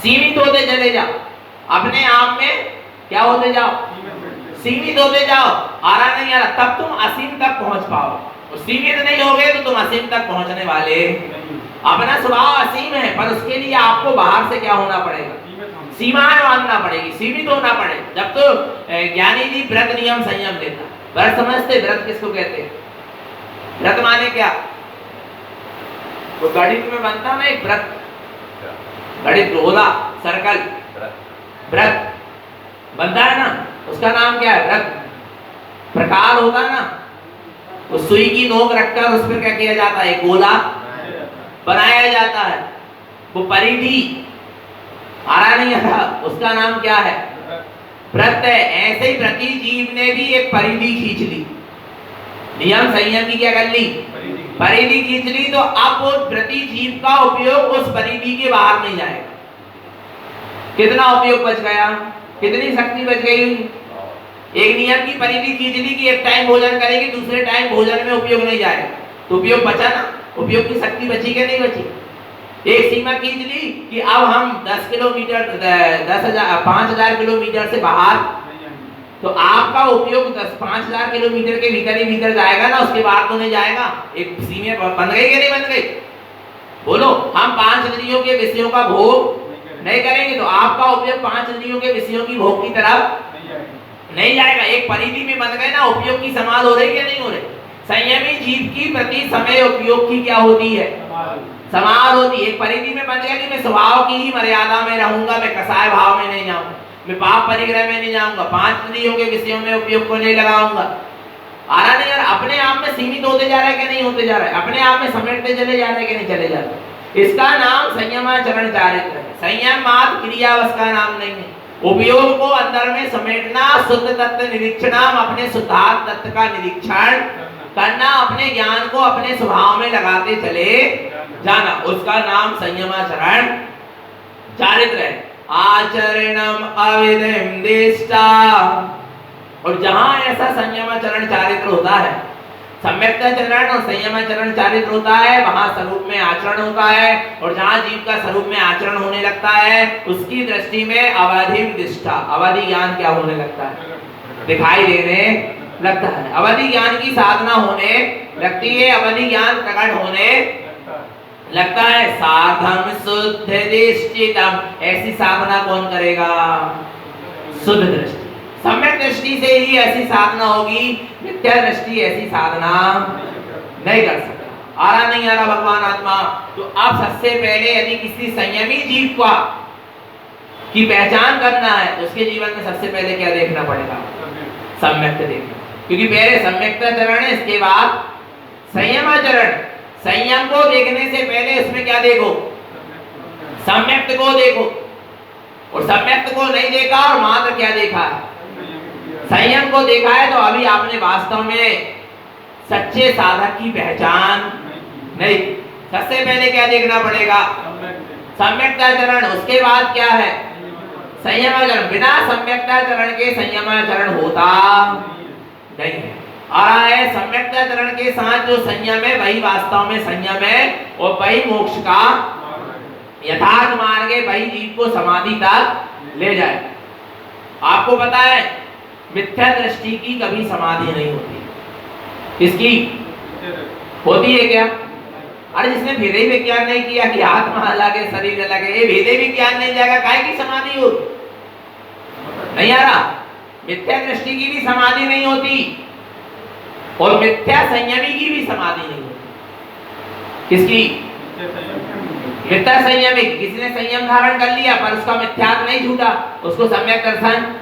सीमित होते चले जाओ, अपने आप में क्या होते जाओ? सीमित होते जाओ। आ रहा नहीं आ रहा, तब तुम असीम तक पहुंच पाओ। और सीमित नहीं होगे तो तुम असीम तक पहुंचने वाले। अपना स्वभाव असीम है पर उसके लिए आपको बाहर से क्या होना पड़ेगा? सीमाएं बांधना पड़ेगी, सीमित होना पड़ेगा। जब तो ज्ञानी जी व्रत नियम संयम लेता। व्रत समझते? व्रत किसको कहते हैं? व्रत माने क्या? वो गणित में बनता ना एक व्रत, गणित गोला सर्कल व्रत बनता है ना, उसका नाम क्या है? व्रत। प्रकार होता है ना, उस सुई की नोक रखकर उस पर क्या किया जाता है? गोला बनाया जाता है, वो परिधि। आ रहा नहीं आ रहा? उसका नाम क्या है? व्रत है। ऐसे ही प्रति जीव ने भी एक परिधि खींच ली, नियम संयम की क्या कर ली? परिधि खींच ली। तो अब वो प्रति जीव का उपयोग उस परिधि के बाहर नहीं जाएगा। कितना उपयोग बच गया? कितनी शक्ति बच गई? एक नियम की परिधि खींच ली कि एक टाइम भोजन करेगी, दूसरे टाइम भोजन में उपयोग नहीं जाएगा, तो उपयोग बचा ना, उपयोग की शक्ति बची क्या नहीं बची। एक सीमा खींच ली कि अब हम 10 किलोमीटर 5000 किलोमीटर से बाहर, तो आपका उपयोग 5000 किलोमीटर के भीतर ही भीतर जाएगा ना, उसके बाहर तो नहीं जाएगा। एक सीमा बन गई या नहीं बन गई? बोलो, हम 5 इंद्रियों के विषयों का भोग नहीं करेंगे तो आपका उपयोग 5 इंद्रियों के विषयों की भोग की तरफ नहीं जाएगा। एक परिधि में बन गए ना, उपयोग की समाध हो रही है नहीं हो रही। संयमी जीव की प्रति समय उपयोग की क्या होती है? समाध होती है। एक परिधि में बन गया कि मैं स्वभाव की ही मर्यादा में रहूंगा, मैं कसाय भाव में नहीं जाऊंगा, मैं पाप परिग्रह में नहीं जाऊंगा, 5 इंद्रियों के विषयों में उपयोग को नहीं लगाऊंगा। आ रहा नहीं यार, अपने आप में सीमित होते जा रहा है कि नहीं होते जा रहा है? अपने आप में समेटते चले जा रहे हैं कि नहीं चले जा रहे? इसका नाम संयमाचरण चारित्र है। संयम मात्र क्रियावश का नाम नहीं है। उपयोग को अंदर में समेटना, शुद्ध तत्व निरीक्षण, अपने शुद्धार्थ तत्व का निरीक्षण करना, अपने ज्ञान को अपने स्वभाव में लगाते चले जाना, उसका नाम संयमाचरण चारित्र है। आचरणम अविधिम दिष्टा, और जहां ऐसा संयमाचरण चारित्र होता है, सम्यक्ताचरण और संयमाचरण चारित्र होता है, वहां स्वरूप में आचरण होता है। और जहां जीव का स्वरूप में आचरण होने लगता है, उसकी दृष्टि में अवधिम दिष्टा, अवधि ज्ञान क्या होने लगता है? दिखाई देने लगता है। अवधि ज्ञान की साधना होने लगती है, अवधि ज्ञान प्रकट होने लगता है। साधम शुद्ध दृष्टितम, ऐसी साधना कौन करेगा? शुद्ध दृष्टि, सम्यक दृष्टि से ही ऐसी साधना होगी। मिथ्या दृष्टि ऐसी साधना नहीं कर सकता। आ रहा नहीं आ रहा भगवान आत्मा? तो अब सबसे पहले यदि किसी संयमी जीव का की पहचान करना है तो उसके जीवन में सबसे पहले क्या देखना पड़ेगा? सम्यक्त देखना, क्योंकि पहले सम्यक्ताचरण है, इसके बाद संयमाचरण। संयम को देखने से पहले उसमें क्या देखो? सम्यक्त को देखो। और सम्यक्त को नहीं देखा और मात्र क्या देखा है? संयम को देखा है। तो अभी आपने वास्तव में सच्चे साधक की पहचान नहीं। सबसे पहले क्या देखना पड़ेगा? सम्यक्ताचरण। उसके बाद क्या है? संयमाचरण। बिना सम्यक्ताचरण के संयमाचरण होता नहीं है। आ रहा है, सम्यक्ताचरण के साथ जो संयम है वही वास्तव में संयम है, और वही मोक्ष का यथार्थ मार्ग है, वही जीव को समाधि तक ले जाए। आपको पता है मिथ्या दृष्टि की कभी समाधि नहीं होती। किसकी होती है क्या? अरे जिसने भेदे विज्ञान नहीं किया कि आत्मा अलग है शरीर अलग है, ये भेदे विज्ञान नहीं जाएगा, काय की समाधि होगी? नहीं आ रहा? मिथ्या दृष्टि की भी समाधि नहीं होती और मिथ्या संयमी की भी समाधि नहीं होती। किसकी? मिथ्या संयमी। किसी ने संयम धारण कर लिया पर उसका मिथ्यात्व नहीं छूटा, उसको सम्यक दर्शन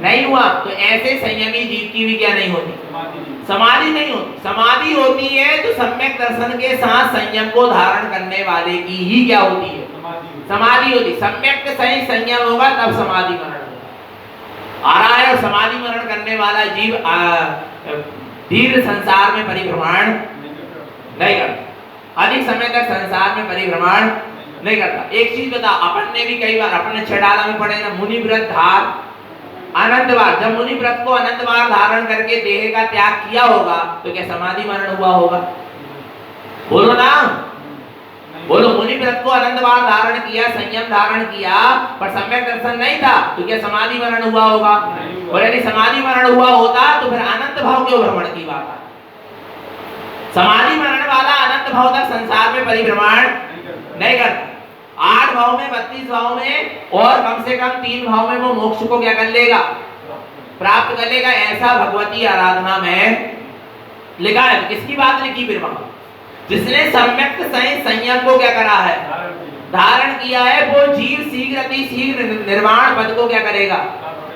नहीं हुआ, तो ऐसे संयमी जीव की भी क्या नहीं होती? समाधि नहीं होती। समाधि होती है तो सम्यक दर्शन के साथ संयम को धारण करने वाले की ही क्या होती है? समाधि होती। सम्यक सही संयम होगा तब समाधि मरण होगा। आ रहा है, और समाधि मरण करने वाला जीव दीर्घ संसार में परिभ्रमण नहीं करता, अधिक समय तक संसार में परिभ्रमण नहीं करता। एक चीज बता, अपन ने भी कई बार अपने छेड़ाला में पढ़े ना, मुनि व्रत धार अनंत बार। जब मुनि व्रत को अनंत बार धारण करके देह का त्याग किया होगा तो क्या समाधि मरण हुआ होगा? बोलो ना, बोलो। मुनि व्रत को अनंत बार धारण किया, संयम धारण किया, पर सम्यक दर्शन नहीं था, तो क्या समाधि मरण हुआ होगा? और यदि समाधि मरण हुआ होता तो फिर अनंत भाव क्यों भ्रमण की बात है? समाधि मरण वाला अनंत भाव तक संसार में परिभ्रमण नहीं करता। 8 भाव में, 32 भाव में, और कम से कम 3 भाव में वो मोक्ष को क्या कर लेगा? प्राप्त कर लेगा। ऐसा भगवती आराधना में लिखा है। किसकी बात लिखी फिर वहां? जिसने सम्यक संयम को क्या करा है? धारण किया है, वो जीव शीघ्र अति शीघ्र निर्वाण पद को क्या करेगा?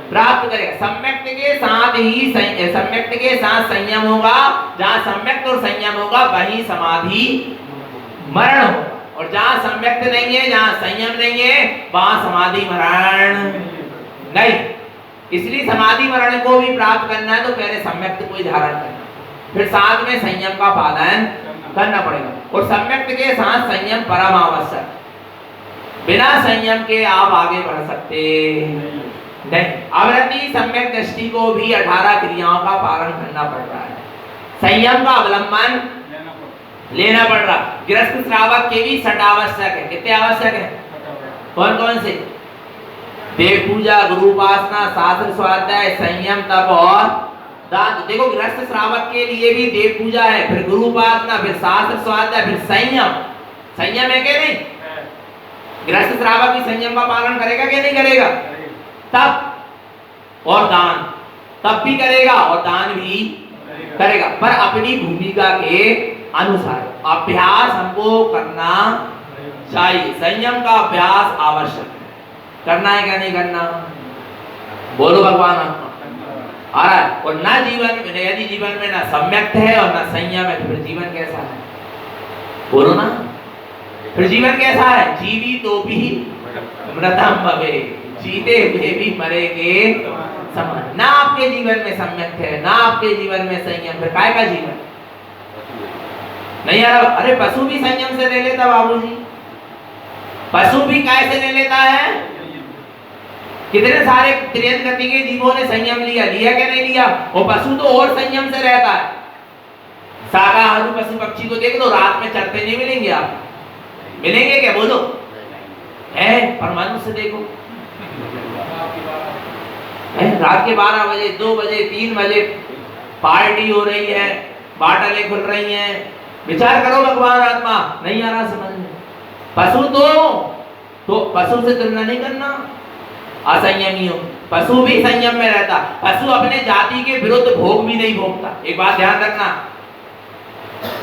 प्राप्त करेगा। सम्यक के साथ ही सम्यक के साथ संयम होगा। जहां सम्यक और संयम होगा वहीं समाधि मरण होगा, और जहां सम्यक नहीं है, जहां संयम नहीं है, वहां समाधि मरण नहीं। इसलिए समाधि मरण को भी प्राप्त करना है तो पहले सम्यक को ही धारण करना, फिर साथ में संयम का पालन करना पड़ेगा। और सम्यक के साथ संयम परम आवश्यक। बिना संयम के आप आगे बढ़ सकते नहीं, अवरति सम्यक दृष्टि को भी 18 क्रियाओं का पालन करना पड़ रहा है। संयम का अवलंबन लेना पड़ रहा। गृहस्थ श्रावक के भी 6 आवश्यक है। कितने आवश्यक है? कौन कौन से? देव पूजा, गुरु उपासना, शास्त्र स्वाध्याय, संयम, तप और दान। देखो गृहस्थ श्रावक के लिए भी देव पूजा है, फिर गुरु उपासना, फिर शास्त्र स्वाध्याय, फिर संयम। संयम है क्या? नहीं। गृहस्थ श्रावक भी संयम का पालन करेगा क्या नहीं करेगा? तप और दान, तप भी करेगा और दान भी करेगा, पर अपनी भूमिका के अनुसार। अभ्यास हमको करना चाहिए, संयम का अभ्यास आवश्यक है। करना है क्या नहीं करना? बोलो भगवान आ रहा है। और ना जीवन में, यदि जीवन में ना सम्यक है और ना संयम है तो फिर जीवन कैसा है? बोलो ना, फिर जीवन कैसा है? जीवी तो भी मृतम भवे, जीते हुए भी मरेंगे समान। ना आपके जीवन में सम्यक है, ना आपके जीवन में संयम, फिर काय का जीवन? नहीं यार, अरे पशु भी संयम से ले लेता बाबूजी, पशु भी काय से ले लेता है? कितने सारे त्रियन गति के जीवों ने संयम लिया, लिया क्या नहीं लिया? वो पशु तो और संयम से रहता है। शाकाहारी पशु पक्षी को देख लो, रात में चरते नहीं मिलेंगे आप? मिलेंगे क्या? बोलो है। पर मनुष्य देखो रात के 12 बजे, 2 बजे, 3 बजे पार्टी हो रही है, बाटलें खुल रही हैं। विचार करो भगवान आत्मा, नहीं आ रहा समझ में? पशु तो पशु से तुलना नहीं करना, असंयमी हो। पशु भी संयम में रहता, पशु अपने जाति के विरुद्ध भोग भी नहीं भोगता। एक बात ध्यान रखना,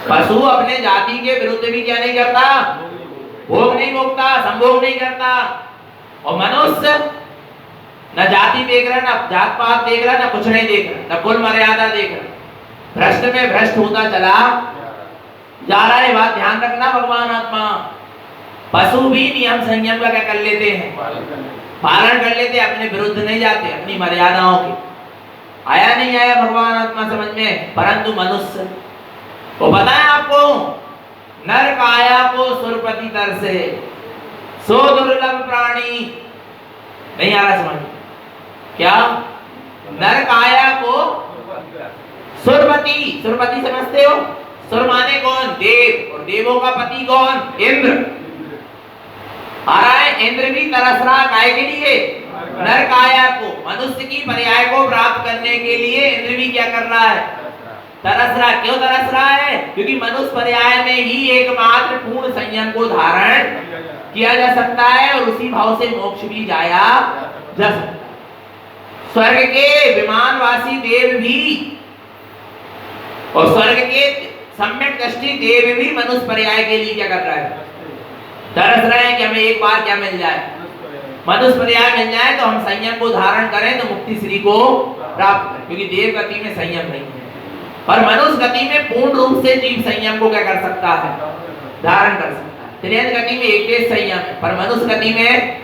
पशु अपने जाति के विरुद्ध भी क्या नहीं करता? भोग नहीं भोगता, संभोग नहीं करता। और मनुष्य न जाति देख रहा, न जात पात देख रहा, न कुछ नहीं देख रहा, न कुल मर्यादा देख रहा, भ्रष्ट में भ्रष्ट होता चला जा रहा है। बात ध्यान रखना भगवान आत्मा। पशु भी नियम संयम का क्या कर लेते हैं? पालन कर लेते, अपने विरुद्ध नहीं जाते, अपनी मर्यादाओं के। आया नहीं आया भगवान आत्मा समझ में? परंतु मनुष्य वो बताएं आपको, नर काया को सुरपति तर से, सो दुर्लभ प्राणी। नहीं आ रहा समझ? क्या? नर काया को सुरपति, सुरपति समझते हो? सुर माने कौन? देव, और देवों का पति कौन? इंद्र। आ रहा है, इंद्र भी तरस रहा काय के लिए? नर काया को, मनुष्य की पर्याय को प्राप्त करने के लिए इंद्र भी क्या कर रहा है? तरस रहा। क्यों तरस रहा है? क्योंकि मनुष्य पर्याय में ही एकमात्र पूर्ण संयम को धारण किया जा सकता है और उसी भाव से मोक्ष भी जाया जा सकता है। स्वर्ग के विमानवासी देव भी और स्वर्ग के सम्यक दृष्टि देव भी मनुष्य पर्याय के लिए क्या कर रहा है? तरस रहे हैं कि हमें एक बार क्या मिल जाए? मनुष्य पर्याय मिल जाए तो हम संयम को धारण करें तो मुक्ति श्री को प्राप्त करें। क्योंकि देव गति में संयम नहीं है, पर मनुष्य गति में पूर्ण रूप से जीव संयम को क्या कर सकता है? धारण कर सकता है। त्रियन गति में एक देश संयम है, पर मनुष्य गति में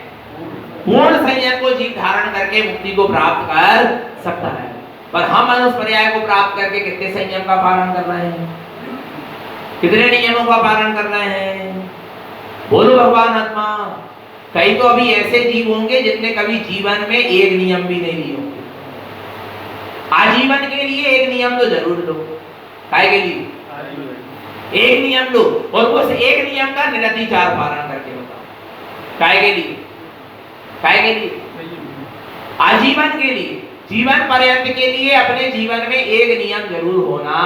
पूर्ण संयम को जीव धारण करके मुक्ति को प्राप्त कर सकता है। पर हम मनुष्य पर्याय को प्राप्त करके कितने संयम का पालन कर रहे हैं? कितने नियमों का पालन कर रहे हैं? बोलो भगवान आत्मा। कई तो अभी ऐसे जीव होंगे जिनने कभी जीवन में एक नियम भी नहीं लिए होंगे। आजीवन के लिए एक नियम तो जरूर लो। काय के लिए? एक नियम लो और उस एक नियम का निरतिचार पालन करके बताओ। काय के लिए? काय के लिए? आजीवन के लिए, जीवन पर्यंत के लिए अपने जीवन में एक नियम जरूर होना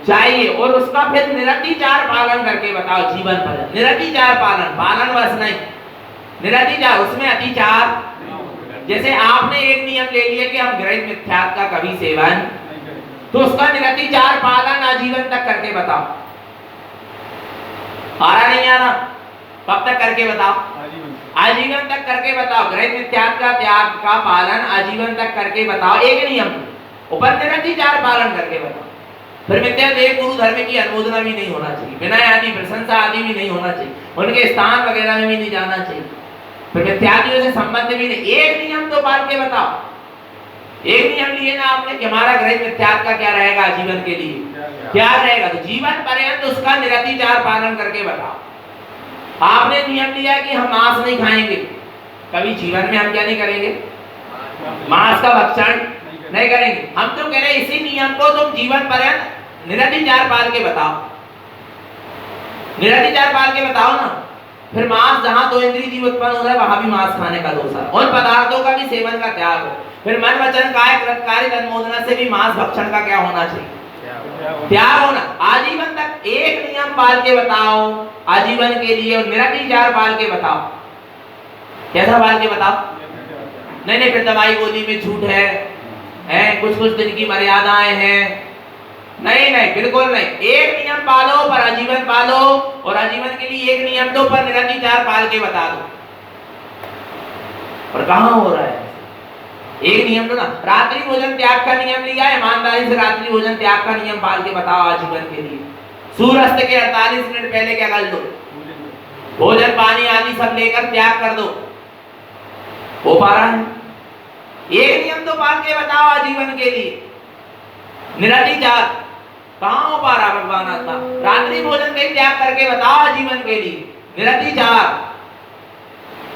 चाहिए और उसका फिर निरतिचार पालन करके बताओ। जीवन पर्यंत निरतिचार पालन, पालन बस नहीं, निरतिचार, उसमें अतिचार। जैसे आपने एक नियम ले लिया कि हम घृत मिथ्यात्व का कभी सेवन, तो उसका निरतिचार पालन आजीवन तक करके बताओ। आ रहा नहीं आ रहा? कब तक करके बताओ? आजीवन तक करके बताओ। घृत मिथ्यात्व का त्याग का पालन आजीवन तक करके बताओ। एक नियम ऊपर निरतिचार पालन करके बताओ। फिर मिथ्या देव गुरु धर्म की अनुमोदना भी नहीं होना चाहिए, विनय आदि प्रशंसा आदि भी नहीं होना चाहिए, उनके स्थान वगैरह में भी नहीं जाना चाहिए, फिर मिथ्यादियों से संबंध भी नहीं। एक नियम तो पाल के बताओ। एक नियम लिए ना आपने कि हमारा घृत मिथ्यात्व का क्या रहेगा आजीवन के लिए, क्या रहेगा, तो जीवन पर्यंत उसका निरतिचार पालन करके बताओ। आपने नियम लिया कि हम मांस नहीं खाएंगे, कभी जीवन में हम क्या नहीं करेंगे? मांस का भक्षण नहीं करेंगे। हम तो कह रहे हैं इसी नियम को तुम जीवन पर्यंत निरतिचार पाल के बताओ, निरतिचार पाल के बताओ ना। फिर मांस जहां दो इंद्रिय जीव उत्पन्न हो रहा है वहां भी मांस खाने का दोष है, उन पदार्थों का भी सेवन का त्याग हो। फिर मन वचन काय कृतकार्य अनुमोदना से भी मांस भक्षण का क्या होना चाहिए? त्याग होना। आजीवन तक एक नियम पाल के बताओ, आजीवन के लिए, और निरतिचार पाल के बताओ। कैसा पाल के बताओ? नहीं नहीं फिर दवाई गोली में छूट है कुछ कुछ दिन की मर्यादाएं हैं, नहीं नहीं बिल्कुल नहीं। एक नियम पालो पर आजीवन पालो, और आजीवन के लिए एक नियम दो पर निरतिचार पाल के बता दो। पर कहां हो रहा है? एक नियम दो ना। रात्रि भोजन त्याग का नियम लिया, ईमानदारी से रात्रि भोजन त्याग का नियम पाल के बताओ आजीवन के लिए। सूर्यास्त के 48 मिनट पहले क्या कर दो? भोजन पानी आदि सब लेकर त्याग कर दो। हो पा रहा है? एक नियम तो पाल के बताओ आजीवन के लिए। निरतिचार कहां हो पा रहा भगवान आत्मा? रात्रि भोजन का त्याग करके बताओ आजीवन के लिए। निरतिचार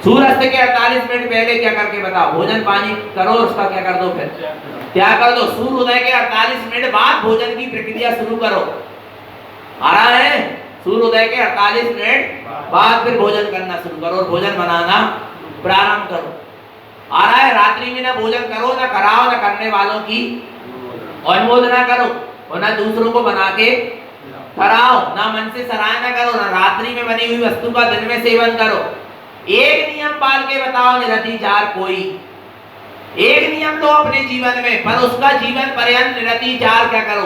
सूर्यास्त के 48 मिनट पहले क्या करके बताओ? भोजन पानी करो, उसका क्या कर दो? फिर त्याग कर दो। सूर्योदय के 48 मिनट बाद भोजन की प्रक्रिया शुरू करो। आ रहा है? सूर्योदय के 48 मिनट बाद फिर भोजन करना शुरू करो और भोजन बनाना प्रारंभ करो। आ रहा है? रात्रि में ना भोजन करो, ना कराओ, ना करने वालों की अनुमोदना करो, और ना दूसरों को बना के कराओ, ना मन से सराहना करो, ना रात्रि में बनी हुई वस्तु का दिन में सेवन करो। एक नियम पाल के बताओ निरतिचार। कोई एक नियम दो अपने जीवन में, पर उसका जीवन पर्यंत निरतिचार क्या करो?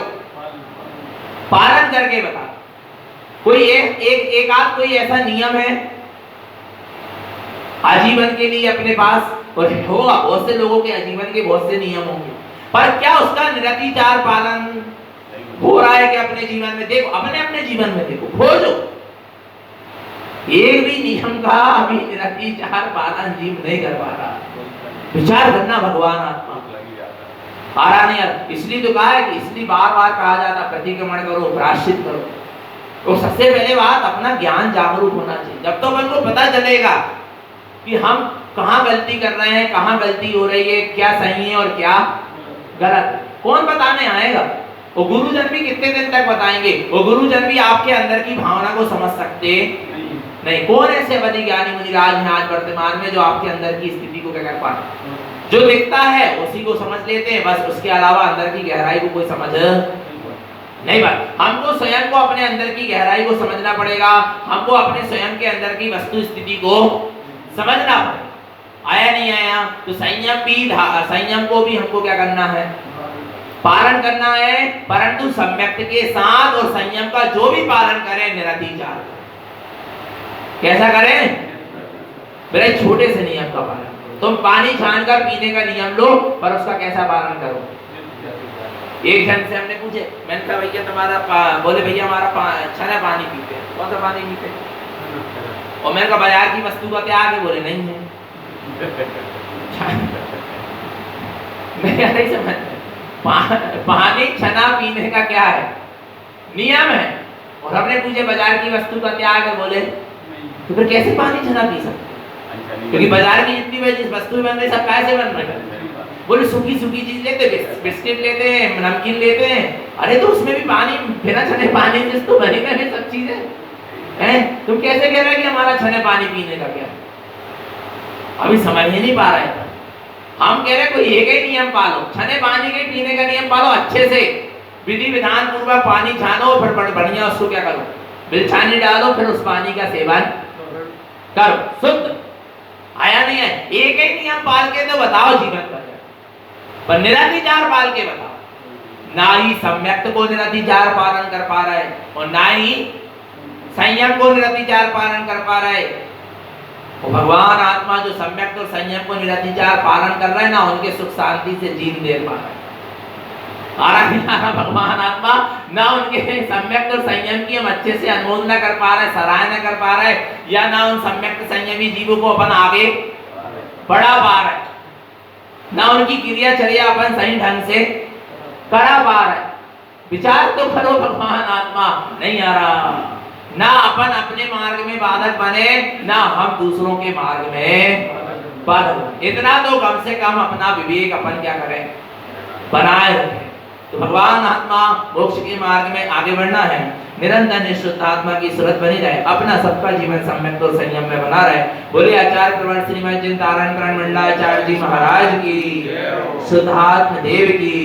पालन करके बताओ। कोई एक आध कोई ऐसा नियम है आजीवन के लिए अपने पास? और होगा, बहुत से लोगों के आजीवन के बहुत से नियम होंगे, पर क्या उसका निरतिचार पालन हो रहा है? क्या अपने जीवन में देखो, अपने जीवन में देखो, खोजो। एक भी नियम का अभी निरतिचार पालन जीव नहीं कर पा रहा। विचार करना भगवान आत्मा आ रहा नहीं यार। इसलिए तो कहा है कि इसलिए बार बार कहा जाता प्रतिक्रमण करो, प्रायश्चित करो। तो सबसे पहले बात अपना ज्ञान जागरूक होना चाहिए। जब तो हमको पता चलेगा कि हम कहाँ गलती कर रहे हैं, कहाँ गलती हो रही है, क्या सही है और क्या गलत है, कौन बताने आएगा? वो गुरुजन भी कितने दिन तक बताएंगे? वो गुरुजन भी आपके अंदर की भावना को समझ सकते नहीं। कौन ऐसे बड़े ज्ञानी मुनिराज हैं आज वर्तमान में जो आपके अंदर की स्थिति को क्या कर पाते? जो दिखता है उसी को समझ लेते हैं बस, उसके अलावा अंदर की गहराई को कोई समझ नहीं पाता। हमको स्वयं को अपने अंदर की गहराई को समझना पड़ेगा, हमको अपने स्वयं के अंदर की वस्तु स्थिति को समझना पड़ेगा। आया नहीं आया तो संयम को भी हमको क्या करना है? पालन करना है, परंतु सम्यक के साथ, और संयम का जो भी पालन करें निरतिचार। कैसा करें? मेरे छोटे से नियम का पालन। तुम पानी छानकर पीने का नियम लो, पर उसका कैसा पालन करो? एक जन से हमने पूछे, मैंने कहा भैया तुम्हारा बोले भैया हमारा छाना पानी पीते हैं। कौन सा पानी पीते हैं? और मैंने कहा बाजार की वस्तु का त्याग है। बोले नहीं है। नहीं समझ, पानी छना पीने का क्या है? नियम है। और हमने पूछे बाजार की वस्तु का त्याग है। बोले तो फिर कैसे पानी छना पी सकते? क्योंकि बाजार की जितनी वस्तु बन रही सब कैसे बन रही है? बोले सूखी चीज लेते, बिस्किट लेते हैं, नमकीन लेते हैं। अरे तो उसमें भी पानी, बिना छने पानी से तो बनी नहीं सब चीजें हैं। तुम कैसे कह रहे हो कि हमारा छने पानी पीने का क्या? अभी समझ ही नहीं पा रहे हैं। हम कह रहे कोई एक ही नियम पालो, छने पानी के पीने का नियम पालो, अच्छे से विधि विधान पूर्वक पानी छानो, फिर बढ़िया उसको क्या करो? बिलछानी डालो, फिर उस पानी का सेवन करो, शुद्ध। आया नहीं है? एक ही नियम पाल के तो बताओ जीवन पर निरतिचार पाल के बताओ। ना ही सम्यक्त को निरतिचार पालन कर पा रहा है, और ना ही संयम को निरतिचार पालन कर पा रहा है। और भगवान आत्मा जो सम्यक्त और संयम को निरतिचार पालन कर रहा है ना, उनके सुख शांति से जीवन दे पा रहा है। भगवान आत्मा ना उनके सम्यक्त और संयम की हम अच्छे से अनुमोदना कर पा रहे, सराहना कर पा रहे, या ना उन सम्यक्त संयमी जीवों को अपन आगे बढ़ा पा रहे, ना उनकी क्रियाचर्या अपन सही ढंग से करा पा रहे। विचार तो करो भगवान आत्मा, नहीं आ रहा। ना अपन अपने मार्ग में बाधक बने, ना हम दूसरों के मार्ग में बाधक। इतना तो कम से कम अपना विवेक अपन क्या करें, बनाए रखें। तो भगवान आत्मा मोक्ष के मार्ग में आगे बढ़ना है, निरंतर निष्ठुत आत्मा की सूरत बनी रहे, अपना सबका जीवन सम्यक और संयम में बना रहे। बोले आचार्य प्रवण श्रीमद चिंतारण करण मंडलाचार्य जी महाराज की, शुद्धात्म देव की।